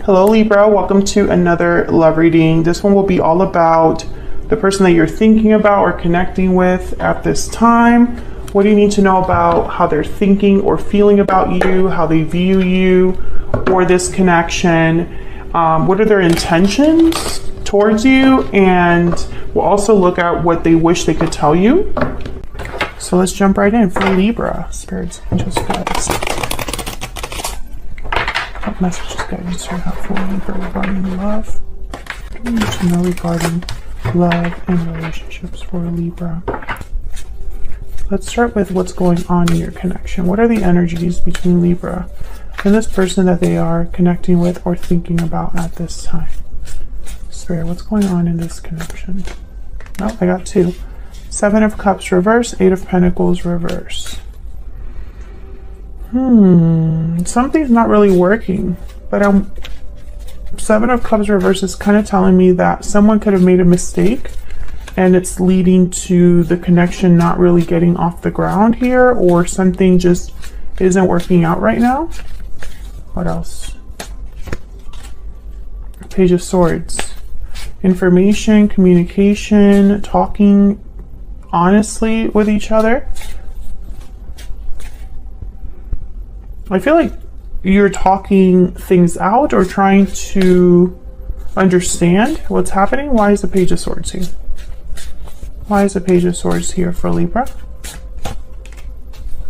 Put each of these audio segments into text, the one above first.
Hello Libra, welcome to another love reading. This one will be all about the person that you're thinking about or connecting with at this time. What do you need to know about how they're thinking or feeling about you, how they view you or this connection? What are their intentions towards you? And we'll also look at what they wish they could tell you. So let's jump right in for Libra. Spirits, angels, guides. What messages, guidance do you have for Libra regarding love? What do you need to know regarding love and relationships for Libra? Let's start with what's going on in your connection. What are the energies between Libra and this person that they are connecting with or thinking about at this time? Spirit, what's going on in this connection? Oh, I got two. 7 of Cups reverse, 8 of Pentacles reverse. Something's not really working, but 7 of Cups reverse is kind of telling me that someone could have made a mistake and it's leading to the connection not really getting off the ground here, or something just isn't working out right now. What else? Page of Swords. Information, communication, talking honestly with each other. I feel like you're talking things out or trying to understand what's happening. Why is the Page of Swords here? Why is the Page of Swords here for Libra?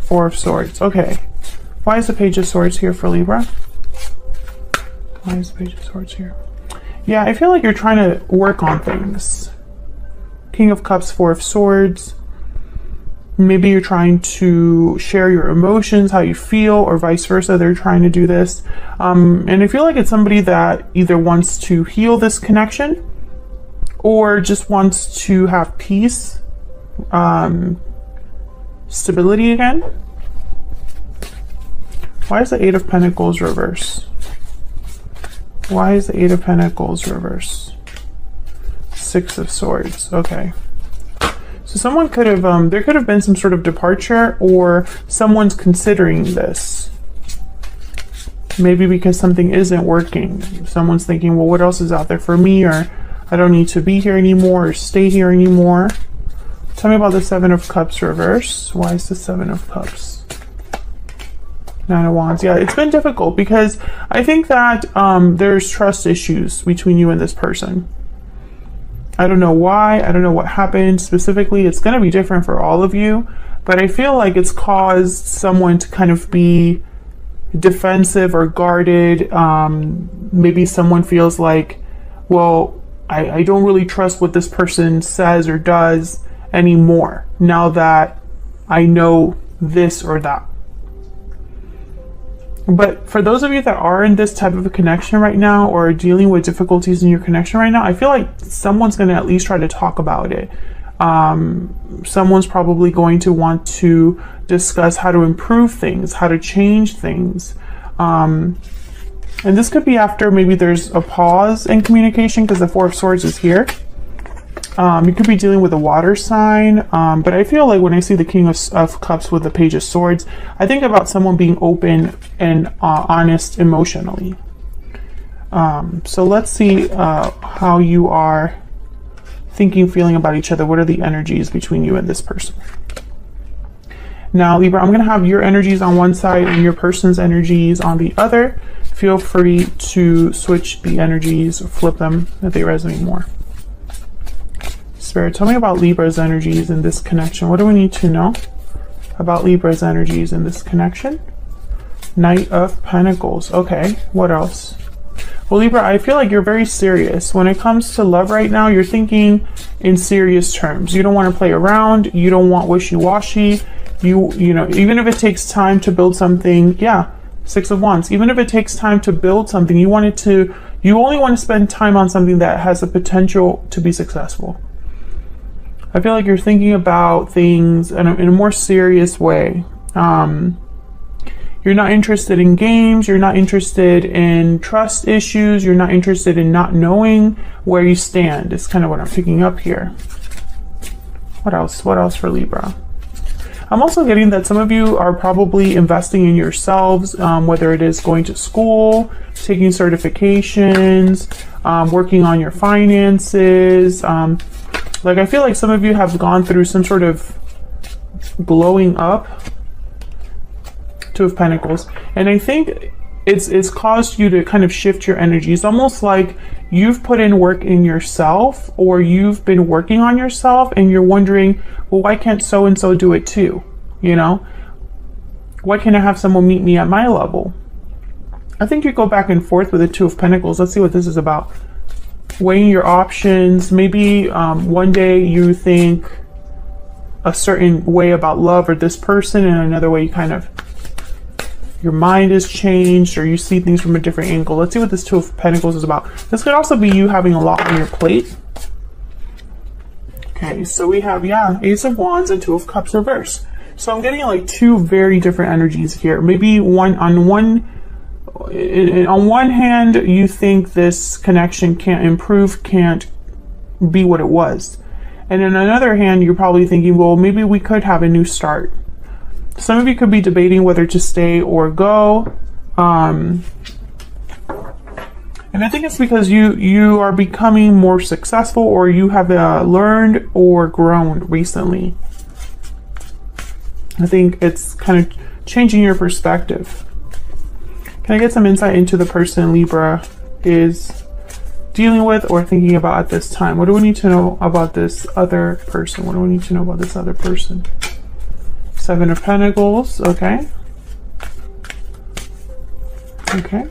4 of Swords. Okay. Why is the Page of Swords here for Libra? Why is the Page of Swords here? Yeah, I feel like you're trying to work on things. King of Cups, 4 of Swords. Maybe you're trying to share your emotions, how you feel, or vice versa. They're trying to do this. And I feel like it's somebody that either wants to heal this connection or just wants to have peace, stability again. Why is the 8 of Pentacles reverse? Why is the 8 of Pentacles reverse? 6 of Swords. Okay. So someone could have, there could have been some sort of departure, or someone's considering this. Maybe because something isn't working. Someone's thinking, well, what else is out there for me? Or I don't need to be here anymore or stay here anymore. Tell me about the 7 of Cups reverse. Why is the 7 of Cups? 9 of Wands. Yeah, it's been difficult because I think that there's trust issues between you and this person. I don't know why. I don't know what happened specifically. It's going to be different for all of you, but I feel like it's caused someone to kind of be defensive or guarded. Maybe someone feels like, well, I don't really trust what this person says or does anymore now that I know this or that. But for those of you that are in this type of a connection right now or are dealing with difficulties in your connection right now, I feel like someone's going to at least try to talk about it. Someone's probably going to want to discuss how to improve things, how to change things. And this could be after maybe there's a pause in communication because the 4 of Swords is here. You could be dealing with a water sign, but I feel like when I see the King of Cups with the Page of Swords, I think about someone being open and honest emotionally. So let's see how you are thinking, feeling about each other. What are the energies between you and this person? Now, Libra, I'm going to have your energies on one side and your person's energies on the other. Feel free to switch the energies or flip them if they resonate more. Spirit, tell me about Libra's energies in this connection. What do we need to know about Libra's energies in this connection? Knight of Pentacles. Okay, what else? Well, Libra, I feel like you're very serious. When it comes to love right now, you're thinking in serious terms. You don't want to play around. You don't want wishy-washy. You know, even if it takes time to build something, yeah, 6 of Wands. Even if it takes time to build something, you only want to spend time on something that has the potential to be successful. I feel like you're thinking about things in a more serious way. You're not interested in games. You're not interested in trust issues. You're not interested in not knowing where you stand. It's kind of what I'm picking up here. What else? What else for Libra? I'm also getting that some of you are probably investing in yourselves, whether it is going to school, taking certifications, working on your finances. Like I feel like some of you have gone through some sort of glowing up. Two of Pentacles. And I think it's caused you to kind of shift your energy. It's almost like you've put in work in yourself, or you've been working on yourself and you're wondering, well, why can't so-and-so do it too? You know, why can't I have someone meet me at my level? I think you go back and forth with the Two of Pentacles. Let's see what this is about. Weighing your options. Maybe one day you think a certain way about love or this person, and another way you kind of, your mind is changed, or you see things from a different angle. Let's see what this Two of Pentacles is about. This could also be you having a lot on your plate. Okay, so we have, yeah, Ace of Wands and Two of Cups reverse. So I'm getting like two very different energies here. Maybe on one hand, you think this connection can't improve, can't be what it was. And on another hand, you're probably thinking, well, maybe we could have a new start. Some of you could be debating whether to stay or go. And I think it's because you are becoming more successful, or you have learned or grown recently. I think it's kind of changing your perspective. Can I get some insight into the person Libra is dealing with or thinking about at this time? What do we need to know about this other person? What do we need to know about this other person? Seven of Pentacles, okay. Okay.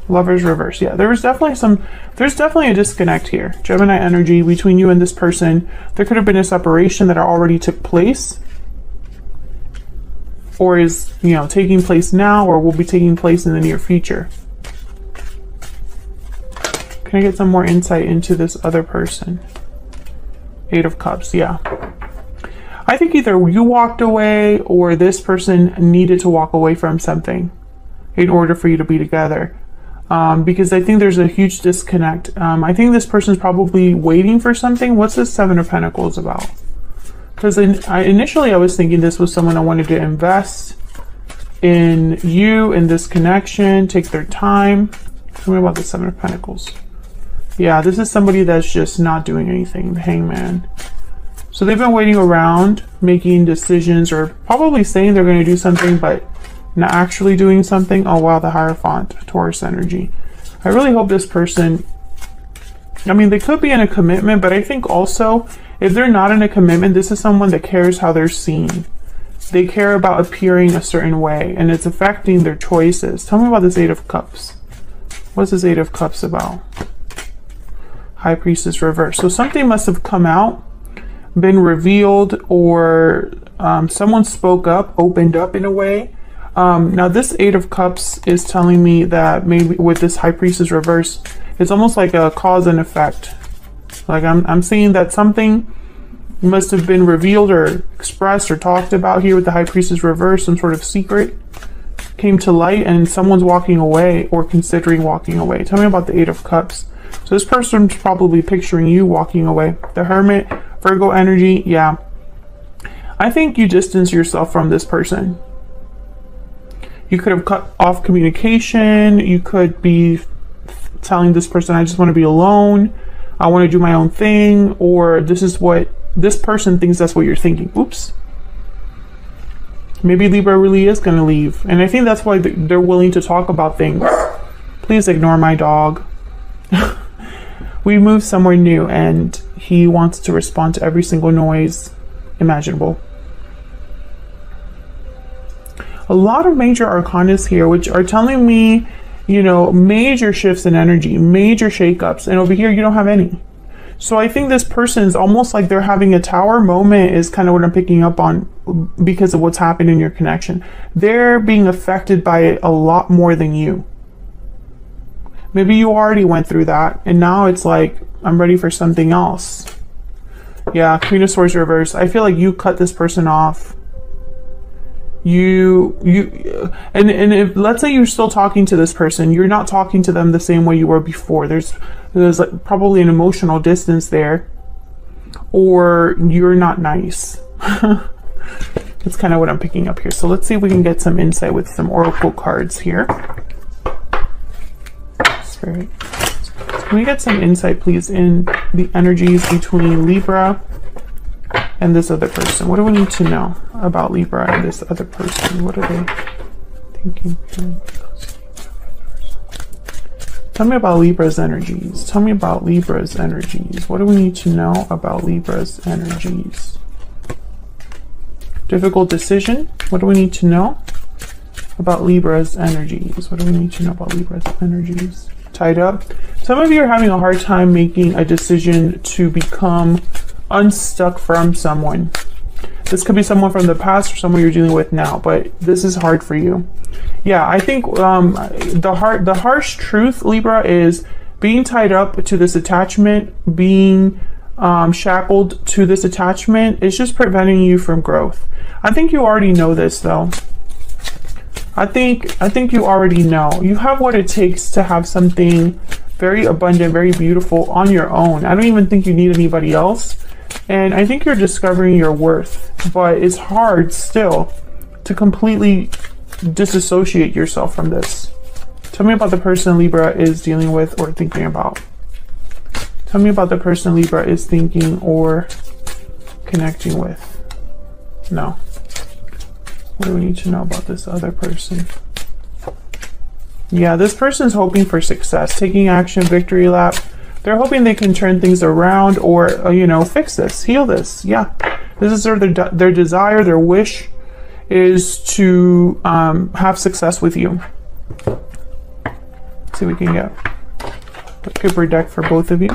Lovers reverse. Yeah, there's definitely a disconnect here. Gemini energy between you and this person. There could have been a separation that already took place, or is, you know, taking place now, or will be taking place in the near future. Can I get some more insight into this other person? Eight of Cups, yeah. I think either you walked away, or this person needed to walk away from something in order for you to be together. Because I think there's a huge disconnect. I think this person's probably waiting for something. What's this Seven of Pentacles about? Because initially I was thinking this was someone I wanted to invest in, you, in this connection, take their time. Tell me about the Seven of Pentacles. Yeah, this is somebody that's just not doing anything, the Hangman. So they've been waiting around, making decisions, or probably saying they're going to do something, but not actually doing something. Oh wow, the Hierophant, Taurus energy. I really hope this person, I mean, they could be in a commitment, but I think also, if they're not in a commitment, this is someone that cares how they're seen. They care about appearing a certain way, and it's affecting their choices. Tell me about this Eight of Cups. What's this Eight of Cups about? High Priestess reverse. So something must have come out, been revealed, or someone spoke up, opened up in a way. Now this Eight of Cups is telling me that maybe with this High Priestess reverse, it's almost like a cause and effect. Like I'm seeing that something must have been revealed or expressed or talked about here with the High Priestess reverse. Some sort of secret came to light, and someone's walking away or considering walking away. Tell me about the Eight of Cups. So this person's probably picturing you walking away. The Hermit, Virgo energy, yeah. I think you distance yourself from this person. You could have cut off communication. You could be telling this person, I just want to be alone. I want to do my own thing. Or this is what this person thinks that's what you're thinking. Oops. Maybe Libra really is going to leave. And I think that's why they're willing to talk about things. Please ignore my dog. We moved somewhere new, and he wants to respond to every single noise imaginable. A lot of major arcanas here, which are telling me, you know, major shifts in energy, major shakeups, and over here you don't have any. So I think this person is almost like they're having a tower moment, is kind of what I'm picking up on, because of what's happened in your connection. They're being affected by it a lot more than you. Maybe you already went through that, and now it's like, I'm ready for something else. Yeah, Queen of Swords reverse. I feel like you cut this person off. And if, let's say you're still talking to this person, you're not talking to them the same way you were before. There's like probably an emotional distance there, or you're not nice. That's kind of what I'm picking up here. So let's see if we can get some insight with some oracle cards here. Spirit, can we get some insight, please, in the energies between Libra and this other person? What do we need to know about Libra and this other person? What are they thinking? Tell me about Libra's energies. Tell me about Libra's energies. What do we need to know about Libra's energies? Difficult decision. What do we need to know about Libra's energies? What do we need to know about Libra's energies? Tied up. Some of you are having a hard time making a decision to become unstuck from someone. This could be someone from the past or someone you're dealing with now, but this is hard for you. Yeah, I think the harsh truth, Libra, is being tied up to this attachment, being shackled to this attachment is just preventing you from growth. I think you already know this, though. I think you already know. You have what it takes to have something very abundant, very beautiful on your own. I don't even think you need anybody else. And I think you're discovering your worth, but it's hard still to completely disassociate yourself from this. Tell me about the person Libra is dealing with or thinking about. Tell me about the person Libra is thinking or connecting with. No. What do we need to know about this other person? Yeah, this person's hoping for success, taking action, victory lap. They're hoping they can turn things around or, you know, fix this, heal this. Yeah, this is their desire, their wish is to have success with you. Let's see what we can get. A Cooper deck for both of you.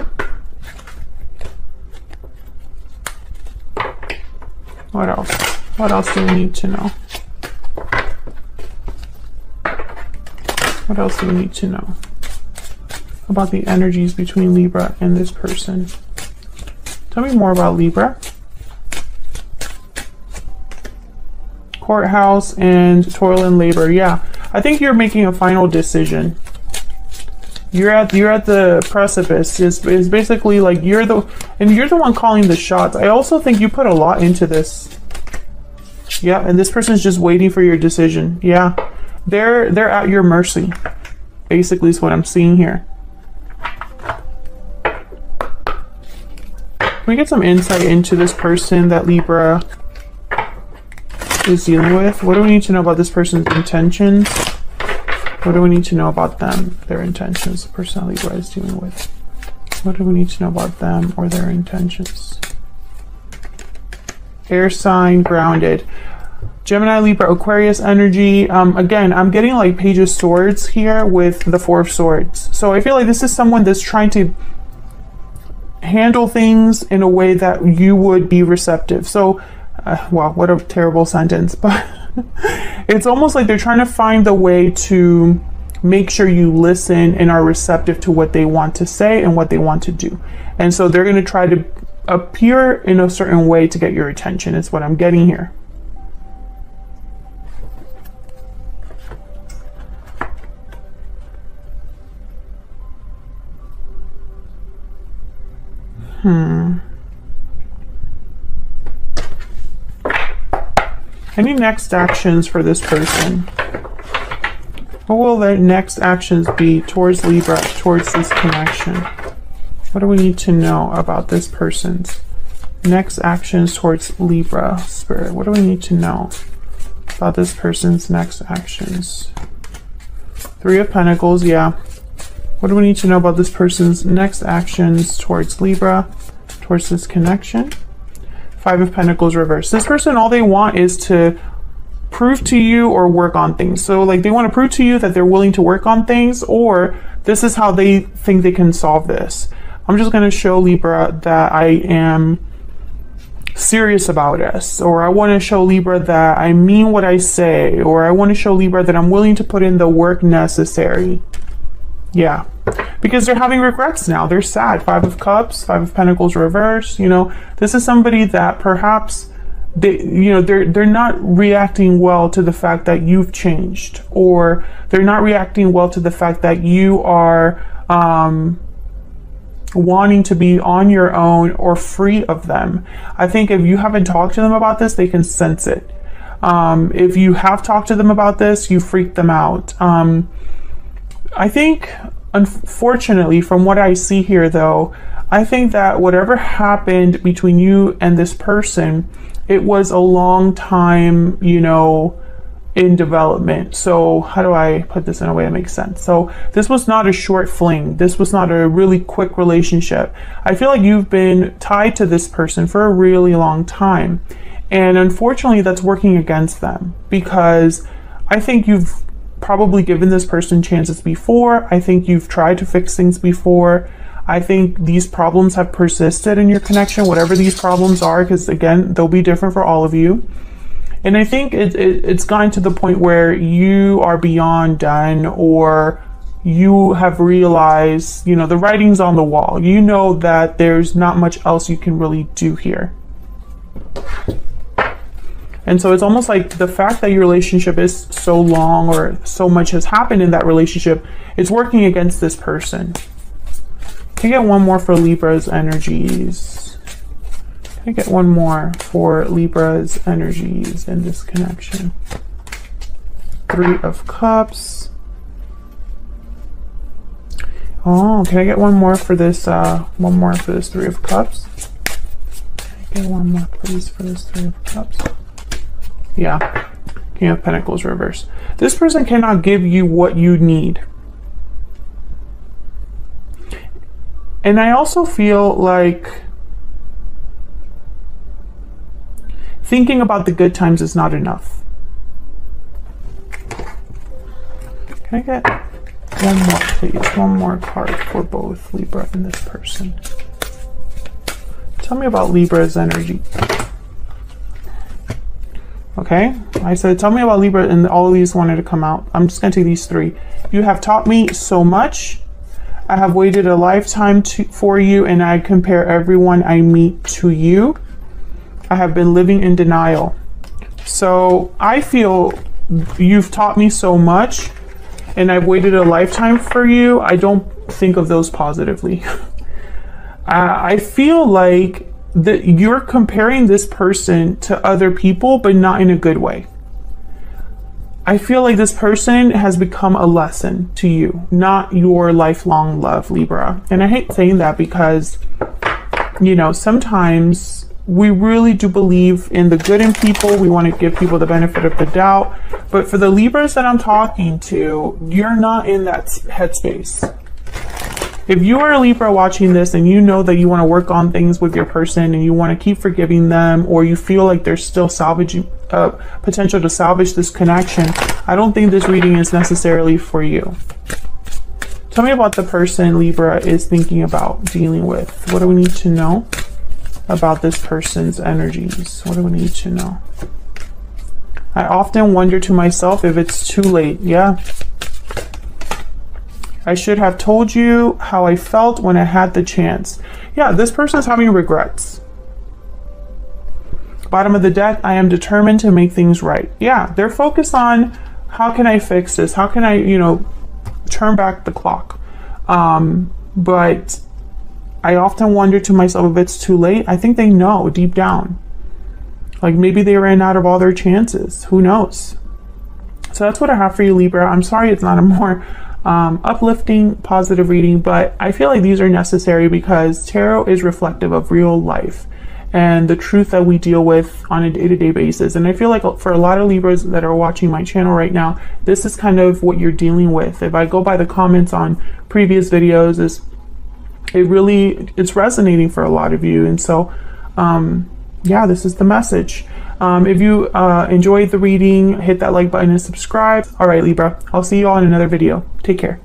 What else? What else do we need to know? What else do we need to know about the energies between Libra and this person? Tell me more about Libra. Courthouse and toil and labor. Yeah, I think you're making a final decision. You're at the precipice. It's basically like you're the one calling the shots. I also think you put a lot into this. Yeah, and this person's just waiting for your decision. Yeah, they're at your mercy. Basically, is what I'm seeing here. Can we get some insight into this person that Libra is dealing with? What do we need to know about this person's intentions? What do we need to know about them, their intentions, the person that Libra is dealing with? What do we need to know about them or their intentions? Air sign, grounded. Gemini, Libra, Aquarius energy. Again, I'm getting like Page of Swords here with the Four of Swords. So I feel like this is someone that's trying to handle things in a way that you would be receptive. So, wow, what a terrible sentence, but it's almost like they're trying to find the way to make sure you listen and are receptive to what they want to say and what they want to do. And so they're going to try to appear in a certain way to get your attention, is what I'm getting here. Any next actions for this person? What will their next actions be towards Libra, towards this connection? What do we need to know about this person's next actions towards Libra, Spirit? What do we need to know about this person's next actions? Three of Pentacles, yeah. What do we need to know about this person's next actions towards Libra, towards this connection? Five of Pentacles reverse. This person, all they want is to prove to you or work on things. So like they want to prove to you that they're willing to work on things, or this is how they think they can solve this. I'm just going to show Libra that I am serious about this, or I want to show Libra that I mean what I say, or I want to show Libra that I'm willing to put in the work necessary. Yeah, because they're having regrets now. They're sad. Five of Cups, Five of Pentacles reverse. You know, this is somebody that perhaps they're not reacting well to the fact that you've changed, or they're not reacting well to the fact that you are wanting to be on your own or free of them. I think if you haven't talked to them about this, they can sense it. If you have talked to them about this, you freaked them out. I think, unfortunately, from what I see here though, I think that whatever happened between you and this person, it was a long time, you know, in development. So how do I put this in a way that makes sense? So this was not a short fling. This was not a really quick relationship. I feel like you've been tied to this person for a really long time. And unfortunately, that's working against them, because I think you've probably given this person chances before. I think you've tried to fix things before. I think these problems have persisted in your connection, whatever these problems are, because again, they'll be different for all of you. And I think it's gotten to the point where you are beyond done, or you have realized, you know, the writing's on the wall. You know that there's not much else you can really do here. And so it's almost like the fact that your relationship is so long, or so much has happened in that relationship, it's working against this person. Can I get one more for Libra's energies? Can I get one more for Libra's energies in this connection? 3 of Cups. Oh, can I get one more for this? One more for this 3 of Cups. Can I get one more, please, for this 3 of Cups? Yeah, King of Pentacles reverse. This person cannot give you what you need. And I also feel like thinking about the good times is not enough. Can I get one more, please? One more card for both Libra and this person. Tell me about Libra's energy. Okay, I said, tell me about Libra, and all of these wanted to come out. I'm just going to take these 3. You have taught me so much. I have waited a lifetime for you, and I compare everyone I meet to you. I have been living in denial. So I feel you've taught me so much, and I've waited a lifetime for you. I don't think of those positively. I feel like that you're comparing this person to other people, but not in a good way. I feel like this person has become a lesson to you, not your lifelong love, Libra. And I hate saying that because, you know, sometimes we really do believe in the good in people. We want to give people the benefit of the doubt. But for the Libras that I'm talking to, you're not in that headspace. If you are a Libra watching this and you know that you want to work on things with your person and you want to keep forgiving them, or you feel like there's still potential to salvage this connection, I don't think this reading is necessarily for you. Tell me about the person Libra is thinking about dealing with. What do we need to know about this person's energies? What do we need to know? I often wonder to myself if it's too late. Yeah. I should have told you how I felt when I had the chance. Yeah, this person's having regrets. Bottom of the deck, I am determined to make things right. Yeah, they're focused on how can I fix this? How can I, you know, turn back the clock? But I often wonder to myself if it's too late. I think they know deep down. Like maybe they ran out of all their chances. Who knows? So that's what I have for you, Libra. I'm sorry it's not a more uplifting, positive reading, but I feel like these are necessary because tarot is reflective of real life and the truth that we deal with on a day-to-day basis. And I feel like for a lot of Libras that are watching my channel right now, this is kind of what you're dealing with. If I go by the comments on previous videos, it's resonating for a lot of you. And so yeah, this is the message. If you enjoyed the reading, hit that like button and subscribe. All right, Libra, I'll see you all in another video. Take care.